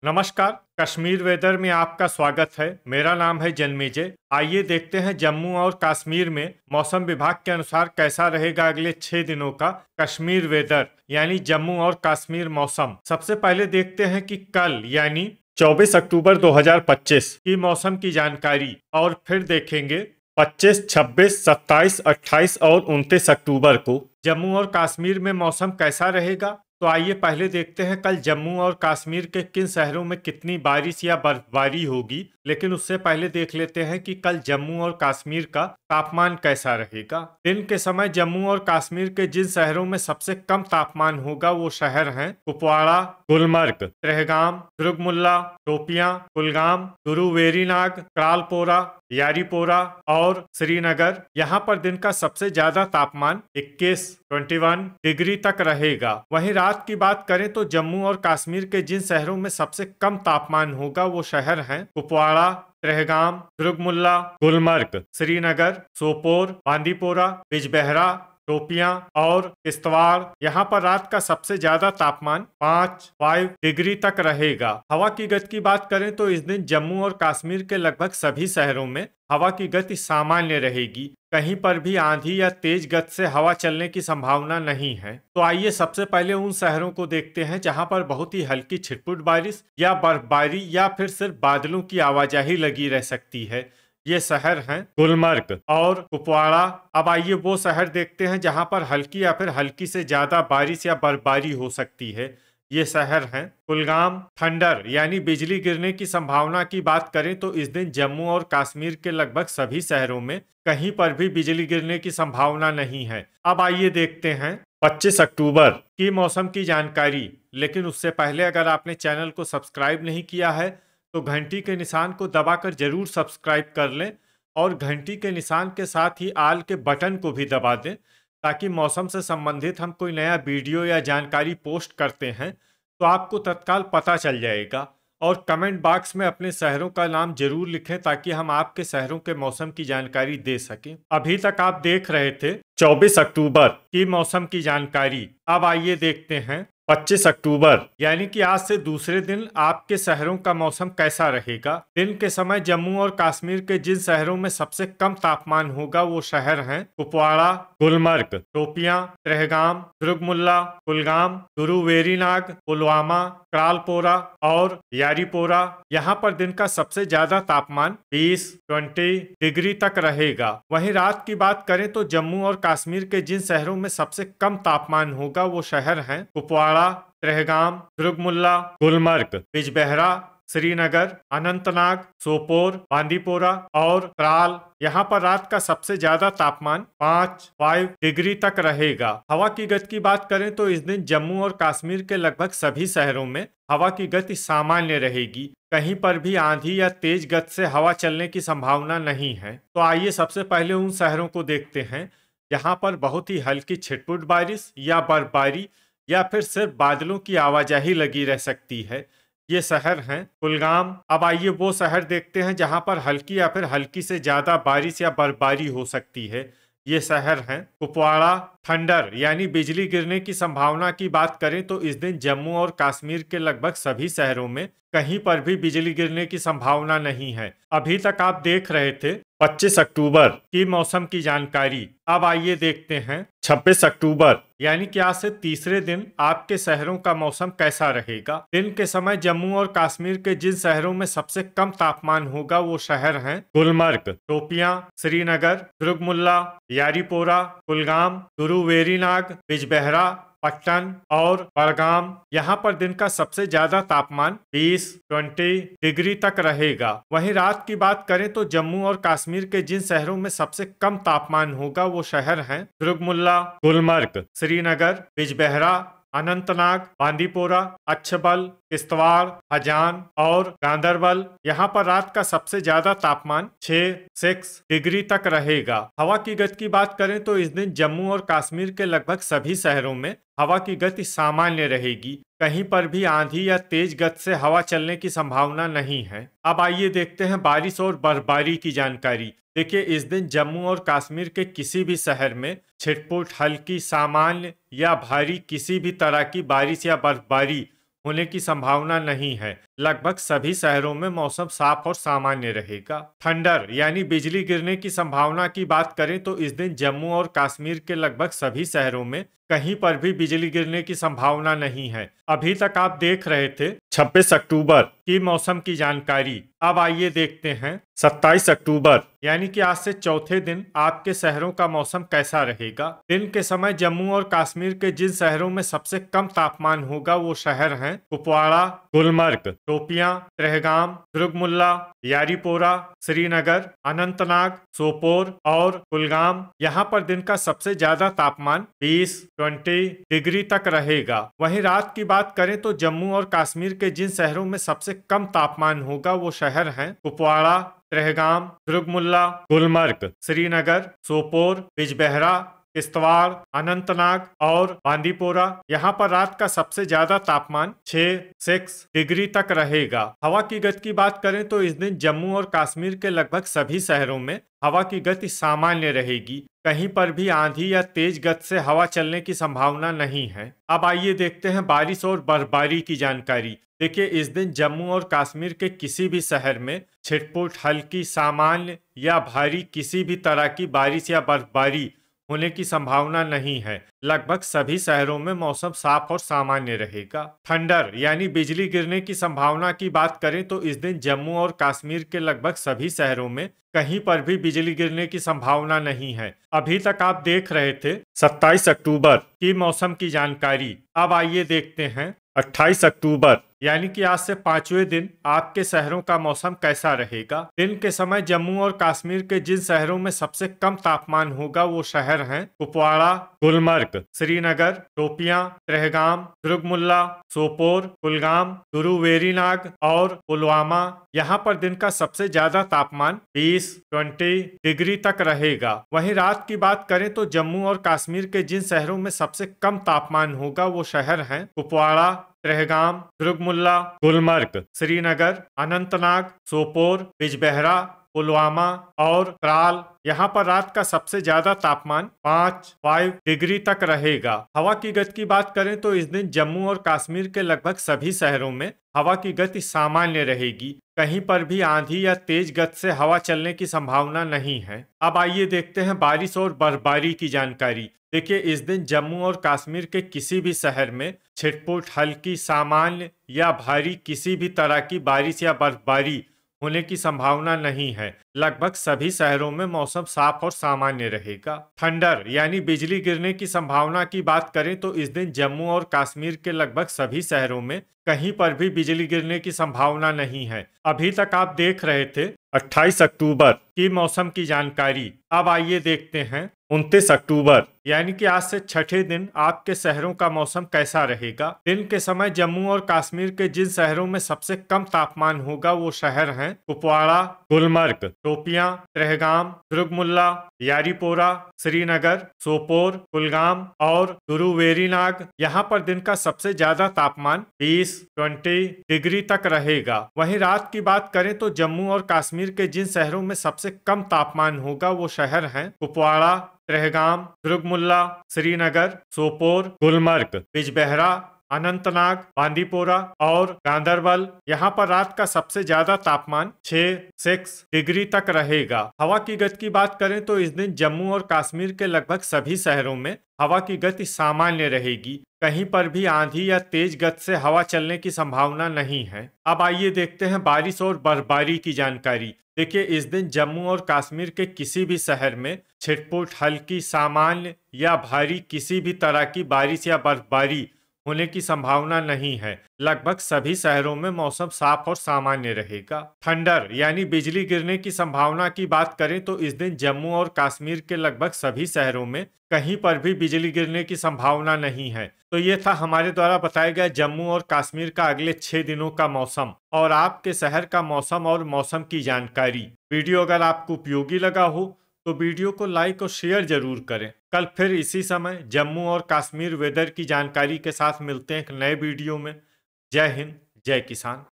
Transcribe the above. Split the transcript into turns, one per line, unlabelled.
नमस्कार। कश्मीर वेदर में आपका स्वागत है। मेरा नाम है जन्मेजय। आइए देखते हैं जम्मू और कश्मीर में मौसम विभाग के अनुसार कैसा रहेगा अगले 6 दिनों का कश्मीर वेदर यानी जम्मू और कश्मीर मौसम। सबसे पहले देखते हैं कि कल यानी 24 अक्टूबर 2025 की मौसम की जानकारी और फिर देखेंगे 25, 26, 27, 28 और 29 अक्टूबर को जम्मू और कश्मीर में मौसम कैसा रहेगा। तो आइए पहले देखते हैं कल जम्मू और कश्मीर के किन शहरों में कितनी बारिश या बर्फबारी होगी। लेकिन उससे पहले देख लेते हैं कि कल जम्मू और कश्मीर का तापमान कैसा रहेगा। दिन के समय जम्मू और कश्मीर के जिन शहरों में सबसे कम तापमान होगा वो शहर हैं कुपवाड़ा, गुलमर्ग, त्रेहगाम, दुर्गमुल्ला, शोपियां, कुलगाम, गुरु वेरीनाग, क्रालपोरा, यारीपोरा और श्रीनगर। यहाँ पर दिन का सबसे ज्यादा तापमान 21 डिग्री तक रहेगा। वहीं रात की बात करें तो जम्मू और कश्मीर के जिन शहरों में सबसे कम तापमान होगा वो शहर हैं कुपवाड़ा, त्रेहगाम, दुर्गमुल्ला, गुलमर्ग, श्रीनगर, सोपोर, बांदीपोरा, बिजबेहरा, शोपियां और किश्तवाड़। यहाँ पर रात का सबसे ज्यादा तापमान 5 डिग्री तक रहेगा। हवा की गति की बात करें तो इस दिन जम्मू और कश्मीर के लगभग सभी शहरों में हवा की गति सामान्य रहेगी। कहीं पर भी आंधी या तेज गति से हवा चलने की संभावना नहीं है। तो आइए सबसे पहले उन शहरों को देखते हैं जहां पर बहुत ही हल्की छिटपुट बारिश या बर्फबारी या फिर सिर्फ बादलों की आवाजाही लगी रह सकती है। ये शहर हैं गुलमर्ग और कुपवाड़ा। अब आइए वो शहर देखते हैं जहां पर हल्की या फिर हल्की से ज्यादा बारिश या बर्फबारी हो सकती है। ये शहर हैं कुलगाम। थंडर यानी बिजली गिरने की संभावना की बात करें तो इस दिन जम्मू और कश्मीर के लगभग सभी शहरों में कहीं पर भी बिजली गिरने की संभावना नहीं है। अब आइए देखते हैं 25 अक्टूबर की मौसम की जानकारी। लेकिन उससे पहले अगर आपने चैनल को सब्सक्राइब नहीं किया है तो घंटी के निशान को दबाकर जरूर सब्सक्राइब कर लें और घंटी के निशान के साथ ही आल के बटन को भी दबा दें ताकि मौसम से संबंधित हम कोई नया वीडियो या जानकारी पोस्ट करते हैं तो आपको तत्काल पता चल जाएगा। और कमेंट बॉक्स में अपने शहरों का नाम जरूर लिखें ताकि हम आपके शहरों के मौसम की जानकारी दे सकें। अभी तक आप देख रहे थे 24 अक्टूबर की मौसम की जानकारी। अब आइए देखते हैं 25 अक्टूबर यानी कि आज से दूसरे दिन आपके शहरों का मौसम कैसा रहेगा। दिन के समय जम्मू और कश्मीर के जिन शहरों में सबसे कम तापमान होगा वो शहर हैं कुपवाड़ा, गुलमर्ग, शोपियां, त्रेहगाम, दुर्गमुल्ला, कुलगाम, गुरु वेरीनाग, पुलवामा, क्रालपोरा और यारीपोरा। यहाँ पर दिन का सबसे ज्यादा तापमान 20 डिग्री तक रहेगा। वहीं रात की बात करें तो जम्मू और कश्मीर के जिन शहरों में सबसे कम तापमान होगा वो शहर हैं कुपवाड़ा, त्रेहगाम, दुर्गमुल्ला, गुलमर्ग, बिजबेहरा, श्रीनगर, अनंतनाग, सोपोर, बांदीपोरा और त्राल। यहाँ पर रात का सबसे ज्यादा तापमान 5 डिग्री तक रहेगा। हवा की गति की बात करें तो इस दिन जम्मू और कश्मीर के लगभग सभी शहरों में हवा की गति सामान्य रहेगी। कहीं पर भी आंधी या तेज गति से हवा चलने की संभावना नहीं है। तो आइए सबसे पहले उन शहरों को देखते हैं यहाँ पर बहुत ही हल्की छिटपुट बारिश या बर्फबारी या फिर सिर्फ बादलों की आवाजाही लगी रह सकती है। ये शहर हैं कुलगाम। अब आइए वो शहर देखते हैं जहां पर हल्की या फिर हल्की से ज्यादा बारिश या बर्फबारी हो सकती है। ये शहर हैं कुपवाड़ा। थंडर यानी बिजली गिरने की संभावना की बात करें तो इस दिन जम्मू और कश्मीर के लगभग सभी शहरों में कहीं पर भी बिजली गिरने की संभावना नहीं है। अभी तक आप देख रहे थे 25 अक्टूबर की मौसम की जानकारी। अब आइए देखते हैं 26 अक्टूबर यानी कि आज से तीसरे दिन आपके शहरों का मौसम कैसा रहेगा। दिन के समय जम्मू और कश्मीर के जिन शहरों में सबसे कम तापमान होगा वो शहर हैं गुलमर्ग, शोपियां, श्रीनगर, दुर्गमुल्ला, यारीपोरा, कुलगाम, गुरु वेरीनाग, बिजबेहरा, पट्टन और बड़गाम। यहाँ पर दिन का सबसे ज्यादा तापमान 20 डिग्री तक रहेगा। वहीं रात की बात करें तो जम्मू और कश्मीर के जिन शहरों में सबसे कम तापमान होगा वो शहर हैं दुर्गमुल्ला, गुलमर्ग, श्रीनगर, बिजबेहरा, अनंतनाग, बांदीपोरा, अच्छबल, किश्तवाड़, हजान और गांदरबल। यहाँ पर रात का सबसे ज्यादा तापमान 6 डिग्री तक रहेगा। हवा की गति की बात करें तो इस दिन जम्मू और कश्मीर के लगभग सभी शहरों में हवा की गति सामान्य रहेगी। कहीं पर भी आंधी या तेज गति से हवा चलने की संभावना नहीं है। अब आइए देखते हैं बारिश और बर्फबारी की जानकारी। देखिए इस दिन जम्मू और कश्मीर के किसी भी शहर में छिटपुट, हल्की, सामान्य या भारी किसी भी तरह की बारिश या बर्फबारी होने की संभावना नहीं है। लगभग सभी शहरों में मौसम साफ और सामान्य रहेगा। थंडर यानी बिजली गिरने की संभावना की बात करें तो इस दिन जम्मू और कश्मीर के लगभग सभी शहरों में कहीं पर भी बिजली गिरने की संभावना नहीं है। अभी तक आप देख रहे थे 26 अक्टूबर की मौसम की जानकारी। अब आइए देखते हैं 27 अक्टूबर यानी कि आज से चौथे दिन आपके शहरों का मौसम कैसा रहेगा। दिन के समय जम्मू और कश्मीर के जिन शहरों में सबसे कम तापमान होगा वो शहर हैं कुपवाड़ा, गुलमर्ग, शोपियां, त्रेहगाम, दुर्गमुल्ला, यारीपोरा, श्रीनगर, अनंतनाग, सोपोर और कुलगाम। यहाँ पर दिन का सबसे ज्यादा तापमान 20 डिग्री तक रहेगा। वहीं रात की बात करें तो जम्मू और कश्मीर के जिन शहरों में सबसे कम तापमान होगा वो शहर हैं कुपवाड़ा, त्रेहगाम, दुर्गमुल्ला, गुलमर्ग, श्रीनगर, सोपोर, बिजबेहरा, किश्तवाड़, अनंतनाग और बांदीपोरा। यहाँ पर रात का सबसे ज्यादा तापमान 6 डिग्री तक रहेगा। हवा की गति की बात करें तो इस दिन जम्मू और कश्मीर के लगभग सभी शहरों में हवा की गति सामान्य रहेगी। कहीं पर भी आंधी या तेज गति से हवा चलने की संभावना नहीं है। अब आइए देखते हैं बारिश और बर्फबारी की जानकारी। देखिए, इस दिन जम्मू और कश्मीर के किसी भी शहर में छिटपुट, हल्की, सामान्य या भारी किसी भी तरह की बारिश या बर्फबारी होने की संभावना नहीं है। लगभग सभी शहरों में मौसम साफ और सामान्य रहेगा। थंडर यानी बिजली गिरने की संभावना की बात करें तो इस दिन जम्मू और कश्मीर के लगभग सभी शहरों में कहीं पर भी बिजली गिरने की संभावना नहीं है। अभी तक आप देख रहे थे 27 अक्टूबर की मौसम की जानकारी। अब आइए देखते हैं 28 अक्टूबर यानी कि आज से 5वें दिन आपके शहरों का मौसम कैसा रहेगा। दिन के समय जम्मू और कश्मीर के जिन शहरों में सबसे कम तापमान होगा वो शहर हैं कुपवाड़ा, गुलमर्ग, श्रीनगर, शोपियां, त्रेहगाम, दुर्गमुल्ला, सोपोर, कुलगाम, गुरुवेरीनाग और पुलवामा। यहाँ पर दिन का सबसे ज्यादा तापमान 20 डिग्री तक रहेगा। वहीं रात की बात करें तो जम्मू और कश्मीर के जिन शहरों में सबसे कम तापमान होगा वो शहर हैं कुपवाड़ा, त्रेहगाम, दुर्गमुल्ला, गुलमर्ग, श्रीनगर, अनंतनाग, सोपोर, बिजबेहरा, पुलवामा और त्राल। यहाँ पर रात का सबसे ज्यादा तापमान 5 डिग्री तक रहेगा। हवा की गति की बात करें तो इस दिन जम्मू और कश्मीर के लगभग सभी शहरों में हवा की गति सामान्य रहेगी। कहीं पर भी आंधी या तेज गति से हवा चलने की संभावना नहीं है। अब आइए देखते हैं बारिश और बर्फबारी की जानकारी। देखिए, इस दिन जम्मू और कश्मीर के किसी भी शहर में छिटपुट, हल्की, सामान्य या भारी किसी भी तरह की बारिश या बर्फबारी होने की संभावना नहीं है। लगभग सभी शहरों में मौसम साफ और सामान्य रहेगा। थंडर यानी बिजली गिरने की संभावना की बात करें तो इस दिन जम्मू और कश्मीर के लगभग सभी शहरों में कहीं पर भी बिजली गिरने की संभावना नहीं है। अभी तक आप देख रहे थे 28 अक्टूबर की मौसम की जानकारी। अब आइए देखते हैं 29 अक्टूबर यानी कि आज से छठे दिन आपके शहरों का मौसम कैसा रहेगा। दिन के समय जम्मू और कश्मीर के जिन शहरों में सबसे कम तापमान होगा वो शहर हैं कुपवाड़ा, गुलमर्ग, शोपियां, त्रेहगाम, दुर्गमुल्ला, यारीपोरा, श्रीनगर, सोपोर, कुलगाम और गुरुवेरीनाग। यहाँ पर दिन का सबसे ज्यादा तापमान 20 डिग्री तक रहेगा। वहीं रात की बात करें तो जम्मू और कश्मीर के जिन शहरों में सबसे कम तापमान होगा वो शहर हैं कुपवाड़ा, त्रेहगाम, दुर्गमुल्ला, श्रीनगर, सोपोर, गुलमर्ग, बिजबेहरा, अनंतनाग, बांदीपोरा और गांदरबल। यहाँ पर रात का सबसे ज्यादा तापमान 6 डिग्री तक रहेगा। हवा की गति की बात करें तो इस दिन जम्मू और कश्मीर के लगभग सभी शहरों में हवा की गति सामान्य रहेगी। कहीं पर भी आंधी या तेज गति से हवा चलने की संभावना नहीं है। अब आइए देखते हैं बारिश और बर्फबारी की जानकारी। देखिए, इस दिन जम्मू और कश्मीर के किसी भी शहर में छिटपुट, हल्की, सामान्य या भारी किसी भी तरह की बारिश या बर्फबारी होने की संभावना नहीं है। लगभग सभी शहरों में मौसम साफ और सामान्य रहेगा। थंडर यानी बिजली गिरने की संभावना की बात करें तो इस दिन जम्मू और कश्मीर के लगभग सभी शहरों में कहीं पर भी बिजली गिरने की संभावना नहीं है। तो ये था हमारे द्वारा बताया गया जम्मू और कश्मीर का अगले 6 दिनों का मौसम और आपके शहर का मौसम और मौसम की जानकारी। वीडियो अगर आपको उपयोगी लगा हो तो वीडियो को लाइक और शेयर जरूर करें। कल फिर इसी समय जम्मू और कश्मीर वेदर की जानकारी के साथ मिलते हैं एक नए वीडियो में। जय हिंद, जय किसान।